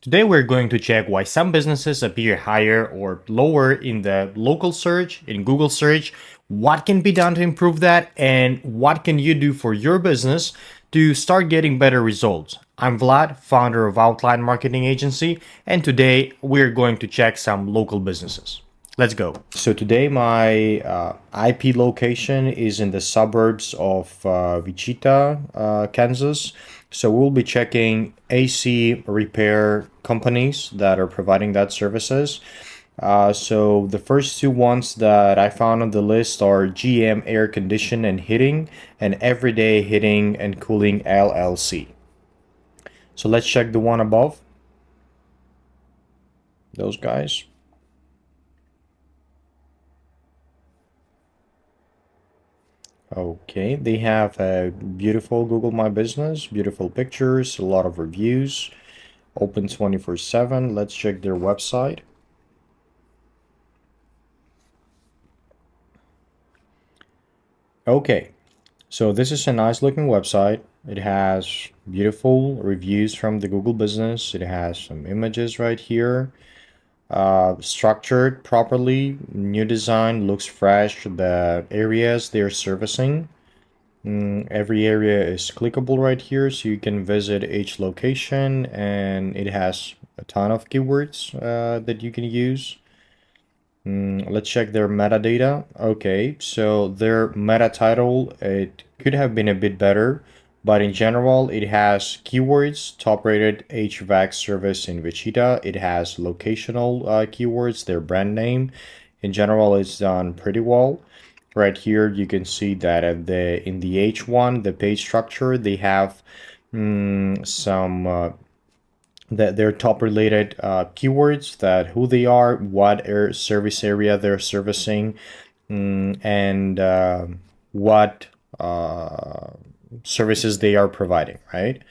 Today we're going to check why some businesses appear higher or lower in the local search, in Google search, what can be done to improve that, and what can you do for your business to start getting better results. I'm Vlad, founder of Outline Marketing Agency, and today we're going to check some local businesses. Let's go. So today my IP location is in the suburbs of Wichita, Kansas. So we'll be checking AC repair companies that are providing that services. So the first two ones that I found on the list are GM Air Condition and Heating and Everyday Heating and Cooling LLC. So let's check the one above. Those guys. Okay, they have a beautiful Google My Business, beautiful pictures, a lot of reviews, open 24/7. Let's check their website. Okay, so this is a nice looking website. It has beautiful reviews from the Google business. It has some images right here. Structured properly, new design, looks fresh. The areas they're servicing. Every area is clickable right here, so you can visit each location, and it has a ton of keywords that you can use. Let's check their metadata. Okay, so their meta title, it could have been a bit better, but in general, it has keywords, top rated HVAC service in Wichita. It has locational keywords, their brand name. In general, it's done pretty well. Right here, you can see that at in the H1, the page structure, they have some their top related keywords, that who they are, what service area they're servicing, and what services they are providing, right?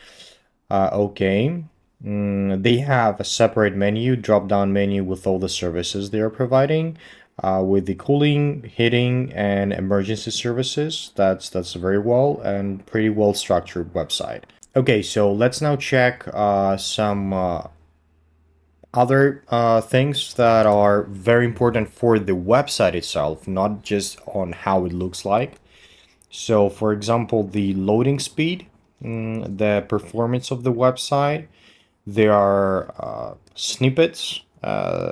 Okay. They have a separate menu, drop down menu with all the services they are providing. With the cooling, heating, and emergency services. That's very well and pretty well structured website. Okay, so let's now check some other things that are very important for the website itself, not just on how it looks like. So, for example, the loading speed, the performance of the website. There are snippets,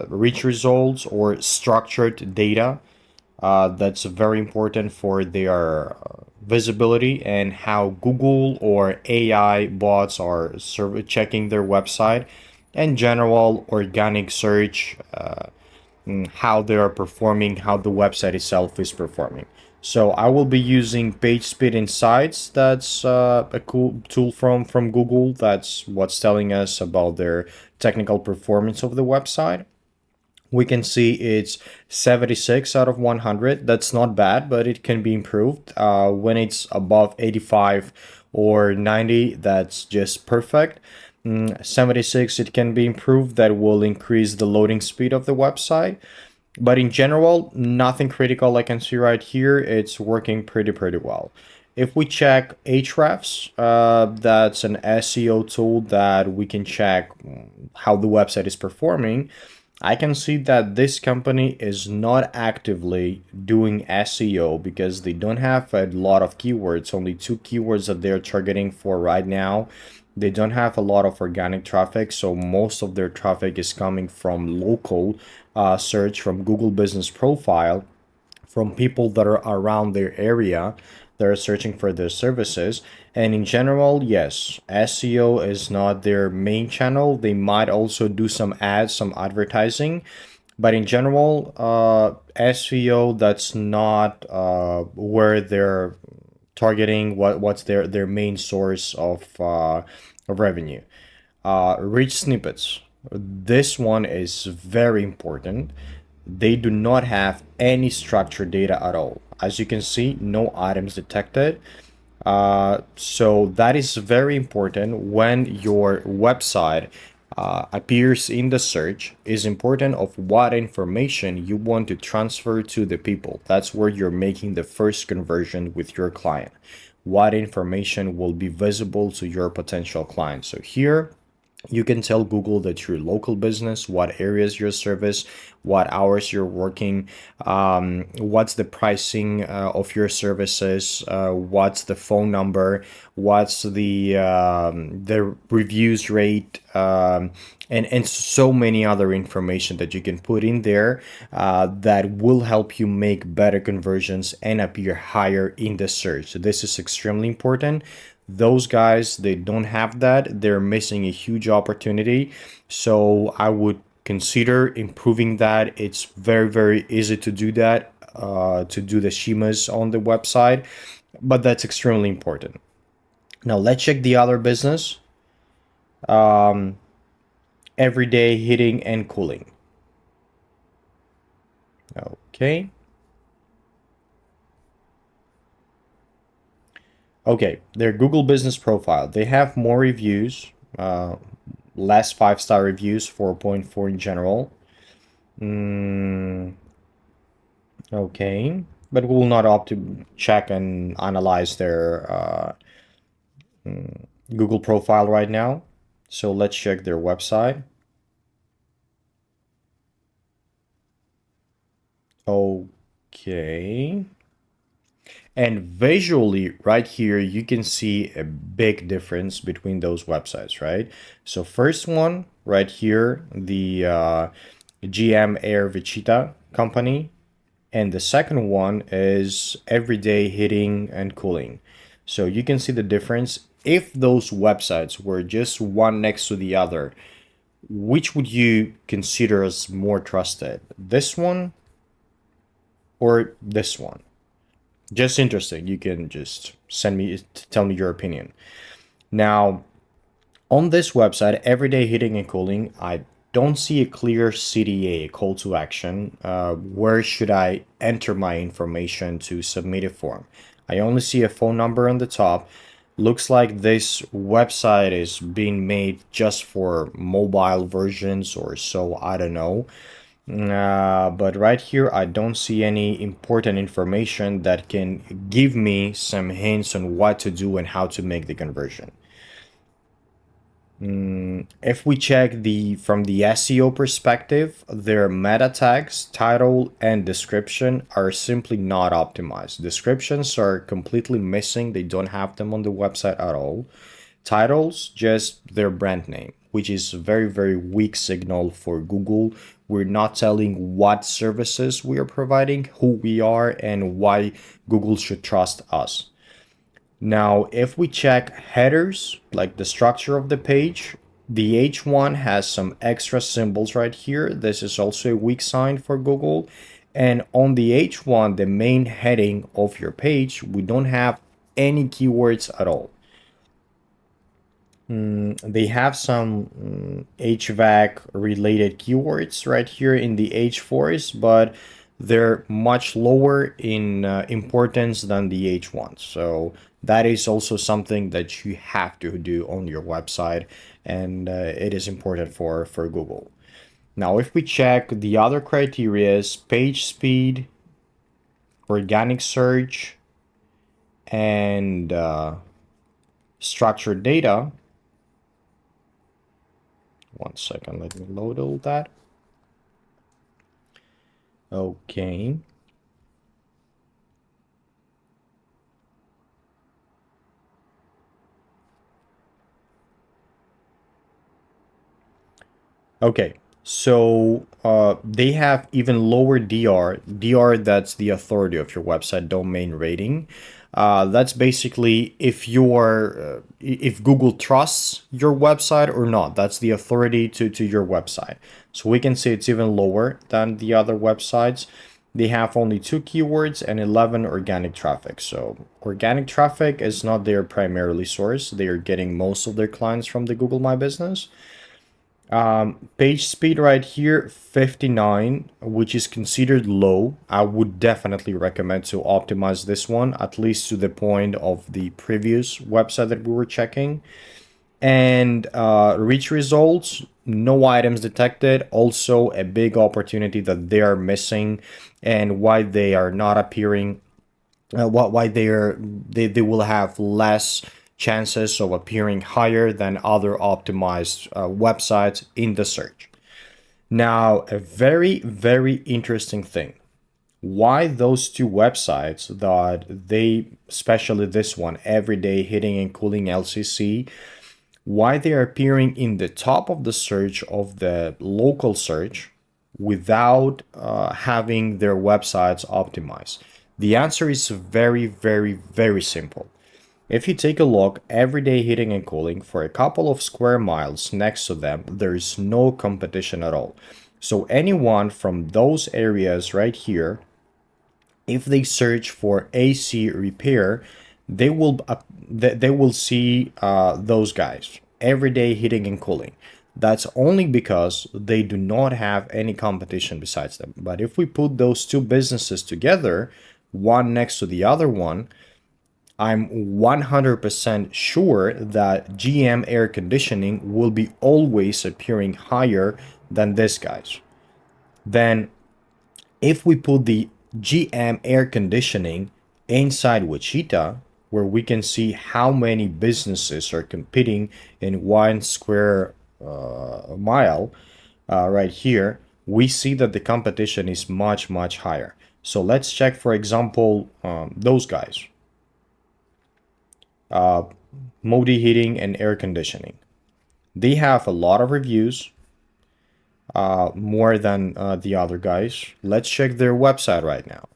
rich results, or structured data. That's very important for their visibility and how Google or AI bots are checking their website, and general organic search, how they are performing, how the website itself is performing. So I will be using Page Speed Insights. That's a cool tool from Google. That's what's telling us about their technical performance of the website. We can see it's 76 out of 100. That's not bad, but it can be improved. When it's above 85 or 90, that's just perfect. 76, it can be improved. That will increase the loading speed of the website. But in general, nothing critical I can see right here. It's working pretty well. If we check Ahrefs, that's an SEO tool that we can check how the website is performing. I can see that this company is not actively doing SEO because they don't have a lot of keywords, only two keywords that they're targeting for right now. They don't have a lot of organic traffic, so most of their traffic is coming from local search, from Google Business Profile, from people that are around their area that are searching for their services. And in general, yes, SEO is not their main channel. They might also do some ads, some advertising, but in general, SEO, that's not where they're targeting. What's their main source of revenue. Rich snippets. This one is very important. They do not have any structured data at all. As you can see, no items detected. So that is very important when your website appears in the search. Is important of what information you want to transfer to the people. That's where you're making the first conversion with your client. What information will be visible to your potential client. So here You can tell Google that you're a local business, what areas your service, what hours you're working, what's the pricing of your services, what's the phone number, what's the reviews rate, and so many other information that you can put in there that will help you make better conversions and appear higher in the search. So this is extremely important. Those guys, they don't have that. They're missing a huge opportunity. So I would consider improving that. It's very, very easy to do that, to do the schemas on the website, but that's extremely important. Now let's check the other business. Everyday heating and cooling. Okay. Okay, their Google business profile. They have more reviews, less 5-star reviews, 4.4 in general. Okay, but we will not opt to check and analyze their Google profile right now. So let's check their website. Okay. And visually, right here, you can see a big difference between those websites, right? So first one, right here, the GM Air Vichita company. And the second one is Everyday Heating and Cooling. So you can see the difference. If those websites were just one next to the other, which would you consider as more trusted? This one or this one? Just interesting. You can just tell me your opinion. Now, on this website, Everyday Heating and Cooling, I don't see a clear CTA, call to action. Where should I enter my information to submit a form? I only see a phone number on the top. Looks like this website is being made just for mobile versions or so, I don't know. But right here, I don't see any important information that can give me some hints on what to do and how to make the conversion. If we check the from the SEO perspective, their meta tags, title, and description are simply not optimized. Descriptions are completely missing. They don't have them on the website at all. Titles, just their brand name, which is a very, very weak signal for Google. We're not telling what services we are providing, who we are, and why Google should trust us. Now, if we check headers, like the structure of the page, the H1 has some extra symbols right here. This is also a weak sign for Google. And on the H1, the main heading of your page, we don't have any keywords at all. They have some HVAC related keywords right here in the H4s, but they're much lower in importance than the H1s. So that is also something that you have to do on your website, and it is important for Google. Now, if we check the other criteria is page speed, organic search, and structured data. One second, let me load all that. Okay. Okay, so they have even lower DR. DR, that's the authority of your website domain rating. That's basically if Google trusts your website or not. That's the authority to your website. So we can say it's even lower than the other websites. They have only 2 keywords and 11 organic traffic. So organic traffic is not their primarily source. They are getting most of their clients from the Google My Business. Page speed right here, 59, which is considered low. I would definitely recommend to optimize this one, at least to the point of the previous website that we were checking. And reach results, no items detected. Also a big opportunity that they are missing and why they are not appearing, why they will have less chances of appearing higher than other optimized websites in the search. Now, a very, very interesting thing. Why those two websites that they, especially this one, Everyday Heating and Cooling LCC, why they are appearing in the top of the search of the local search without having their websites optimized? The answer is very, very, very simple. If you take a look, Everyday Heating and Cooling, for a couple of square miles next to them, there is no competition at all. So anyone from those areas right here, if they search for AC repair, they will see those guys, Everyday Heating and Cooling. That's only because they do not have any competition besides them. But if we put those two businesses together, one next to the other one, I'm 100% sure that GM air conditioning will be always appearing higher than this guys. Then if we put the GM air conditioning inside Wichita, where we can see how many businesses are competing in 1 square mile, right here, we see that the competition is much, much higher. So let's check, for example, those guys. Modi Heating and Air Conditioning. They have a lot of reviews, more than the other guys. Let's check their website right now.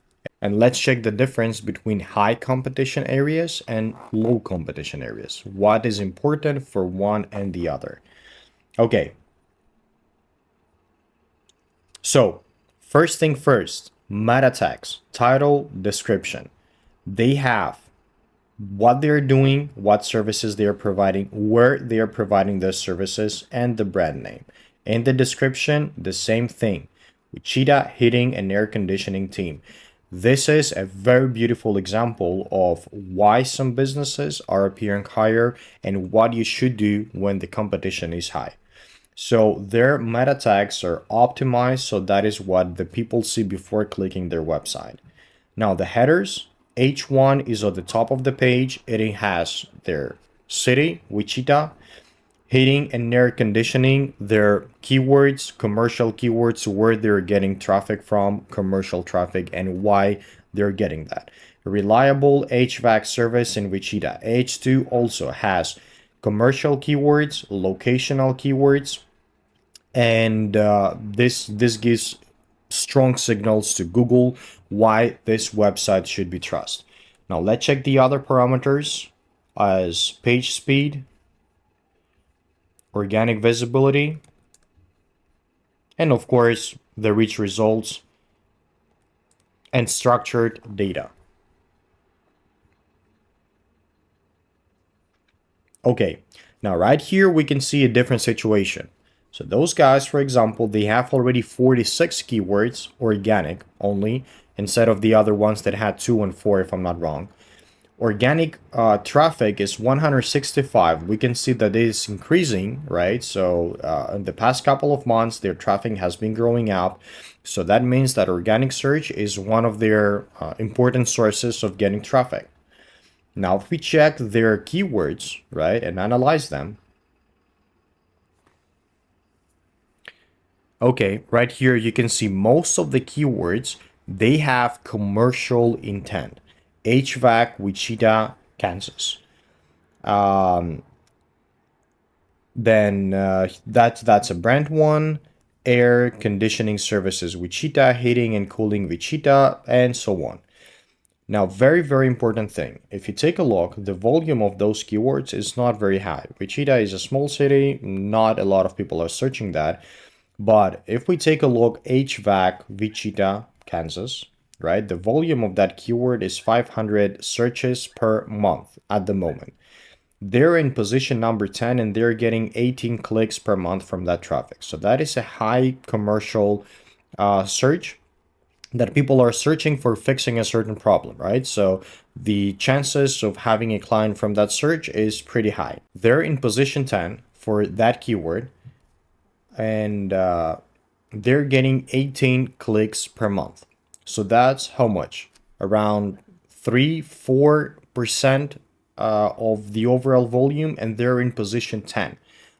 And let's check the difference between high competition areas and low competition areas. What is important for one and the other? Okay. So, first thing first, meta tags, title, description. They have what they're doing, what services they are providing, where they are providing those services, and the brand name. In the description, the same thing. Wichita Heating and Air Conditioning Team. This is a very beautiful example of why some businesses are appearing higher and what you should do when the competition is high. So their meta tags are optimized, so that is what the people see before clicking their website. Now the headers, H1 is at the top of the page. It has their city, Wichita, heating and air conditioning, their keywords, commercial keywords, where they're getting traffic from, commercial traffic, and why they're getting that. Reliable HVAC service in Wichita. H2 also has commercial keywords, locational keywords, and this gives strong signals to Google why this website should be trusted. Now let's check the other parameters as page speed, organic visibility, and of course the reach results and structured data. Okay, now right here we can see a different situation. So those guys, for example, they have already 46 keywords, organic only, instead of the other ones that had 2 and 4, if I'm not wrong. Organic traffic is 165. We can see that it is increasing, right? So in the past couple of months, their traffic has been growing up. So that means that organic search is one of their important sources of getting traffic. Now, if we check their keywords, right, and analyze them, okay, right here you can see most of the keywords, they have commercial intent. HVAC, Wichita, Kansas. Then that's a brand one. Air conditioning services, Wichita, heating and cooling, Wichita, and so on. Now, very, very important thing. If you take a look, the volume of those keywords is not very high. Wichita is a small city. Not a lot of people are searching that. But if we take a look, HVAC, Wichita, Kansas, right? The volume of that keyword is 500 searches per month at the moment. They're in position number 10 and they're getting 18 clicks per month from that traffic. So that is a high commercial search that people are searching for fixing a certain problem, right? So the chances of having a client from that search is pretty high. They're in position 10 for that keyword and they're getting 18 clicks per month. So that's how much? Around 3-4% of the overall volume, and they're in position 10.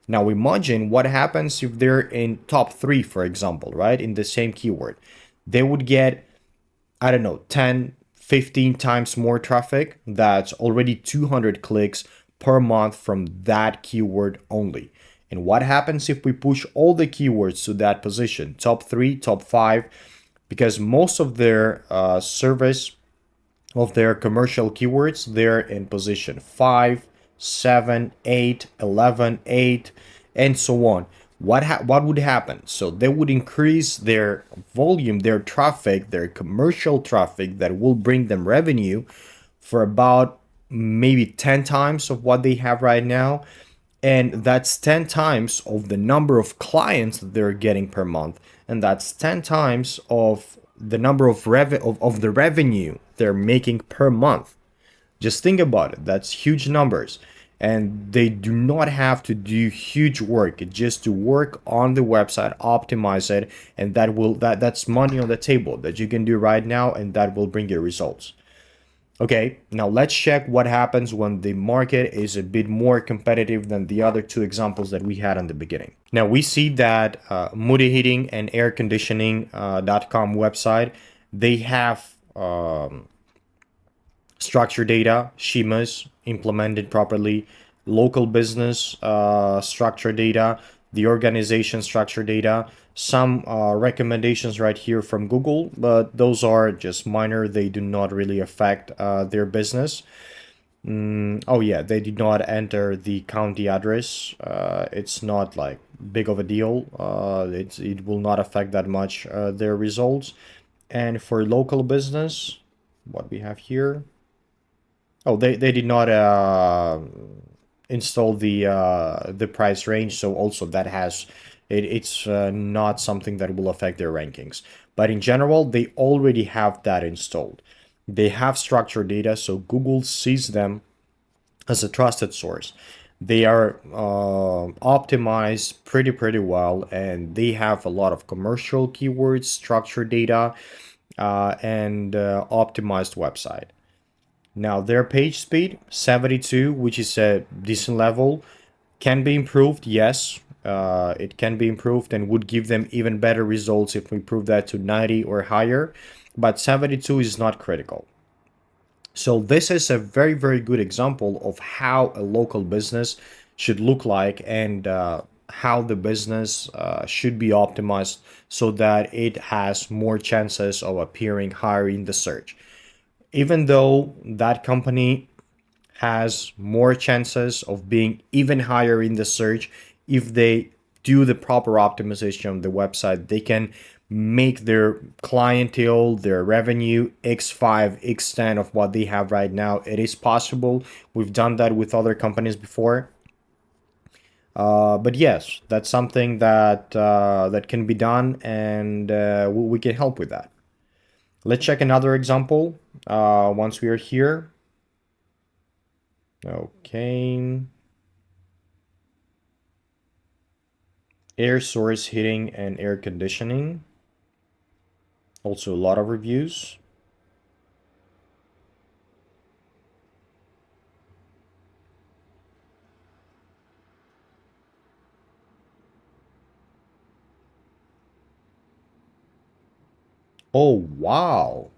Now imagine what happens if they're in top 3, for example, right? In the same keyword. They would get, I don't know, 10, 15 times more traffic. That's already 200 clicks per month from that keyword only. And what happens if we push all the keywords to that position, top 3, top 5, because most of their service of their commercial keywords, they're in position 5, 7, 8, 11, 8, and so on. What would happen? So they would increase their volume, their traffic, their commercial traffic that will bring them revenue for about maybe 10 times of what they have right now. And that's 10 times of the number of clients that they're getting per month. And that's 10 times of the number of the revenue they're making per month. Just think about it. That's huge numbers. And they do not have to do huge work. It's just to work on the website, optimize it, and that's money on the table that you can do right now, and that will bring you results. Okay, now let's check what happens when the market is a bit more competitive than the other two examples that we had in the beginning. Now we see that Moody Heating and Air Conditioning.com website, they have structured data, schemas implemented properly, local business structured data, the organization structured data, some recommendations right here from Google, but those are just minor. They do not really affect their business. Oh yeah, they did not enter the county address. It's not like big of a deal. It will not affect that much their results. And for local business, what we have here, oh, they did not install the price range, so also that has it's not something that will affect their rankings. But in general, they already have that installed. They have structured data, so Google sees them as a trusted source. They are optimized pretty well, and they have a lot of commercial keywords, structured data, and optimized website. Now their page speed 72, which is a decent level, can be improved. Yes, it can be improved and would give them even better results if we improve that to 90 or higher. But 72 is not critical. So this is a very good example of how a local business should look like, and how the business should be optimized so that it has more chances of appearing higher in the search. Even though that company has more chances of being even higher in the search, if they do the proper optimization of the website, they can make their clientele, their revenue x5, x10 of what they have right now. It is possible. We've done that with other companies before. But yes, that's something that can be done, and we can help with that. Let's check another example once we are here. Okay. Air source heating and air conditioning. Also a lot of reviews. Oh, wow.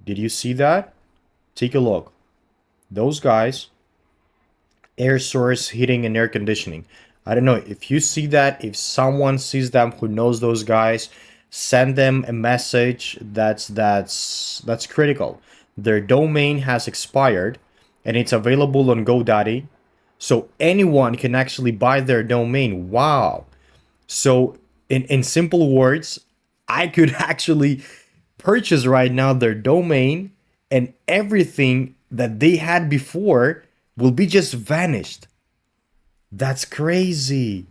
Did you see that? Take a look. Those guys, air source heating and air conditioning. I don't know if you see that, if someone sees them who knows those guys, send them a message. That's critical. Their domain has expired and it's available on GoDaddy. So anyone can actually buy their domain. Wow. So in simple words, I could actually purchase right now their domain, and everything that they had before will be just vanished. That's crazy.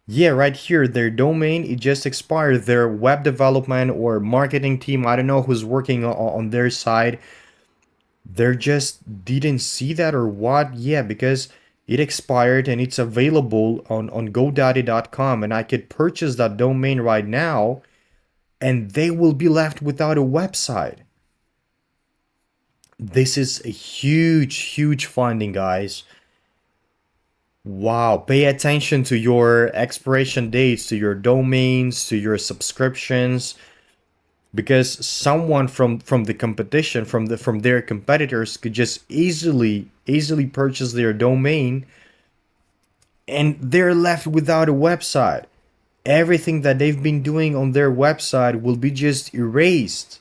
Yeah, right here, their domain, it just expired. Their web development or marketing team, I don't know who's working on their side, they just didn't see that or what. Yeah, because it expired and it's available on GoDaddy.com, and I could purchase that domain right now, and they will be left without a website. This is a huge, huge finding, guys. Wow, pay attention to your expiration dates, to your domains, to your subscriptions, because someone from the competition, from their competitors could just easily purchase their domain, and they're left without a website. Everything that they've been doing on their website will be just erased.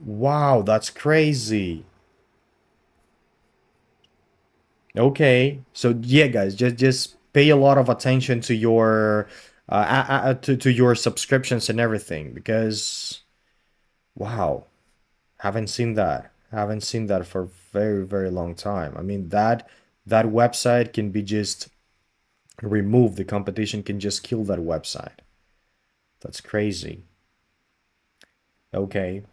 Wow, that's crazy. Okay, so yeah, guys, just pay a lot of attention to your to your subscriptions and everything, because wow, haven't seen that for very long time. I mean, that website can be just removed. The competition can just kill that website. That's crazy. Okay.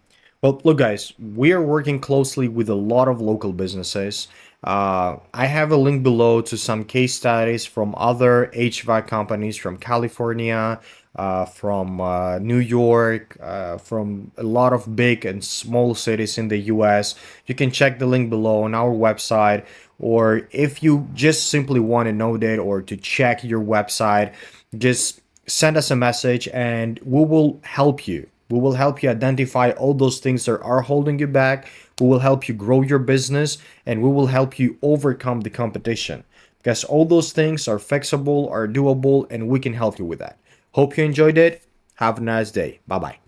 Well, look, guys, we are working closely with a lot of local businesses. I have a link below to some case studies from other HVAC companies from California, from New York, from a lot of big and small cities in the US. You can check the link below on our website, or if you just simply want to know that or to check your website, just send us a message and we will help you. We will help you identify all those things that are holding you back. We will help you grow your business, and we will help you overcome the competition, because all those things are fixable, are doable, and we can help you with that. Hope you enjoyed it. Have a nice day. Bye bye.